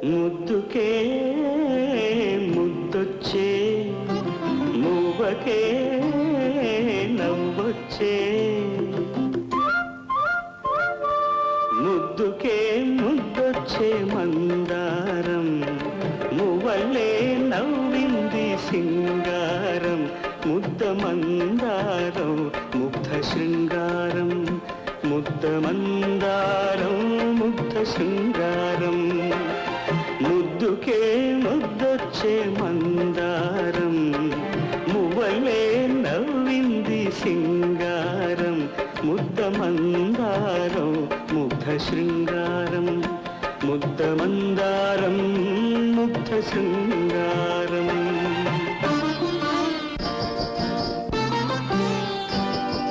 ముద్దుకే ముద్దొచ్చే మూవకే నవ్వొచ్చే ముద్దుకే ముద్దొచ్చే మందారం మువ్వలే నవ్వింది సింగారం ముద్ద మందారం ముగ్ధ శృంగారం ముద్ద మందారం ముగ్ధ శృంగారం ముద్దుకే ముద్దొచ్చే మందారం మువ్వలే నవ్వింది సింగారం ముద్ద మందారం ముగ్ధ శృంగారం ముద్ద మందారం ముగ్ధ శృంగారం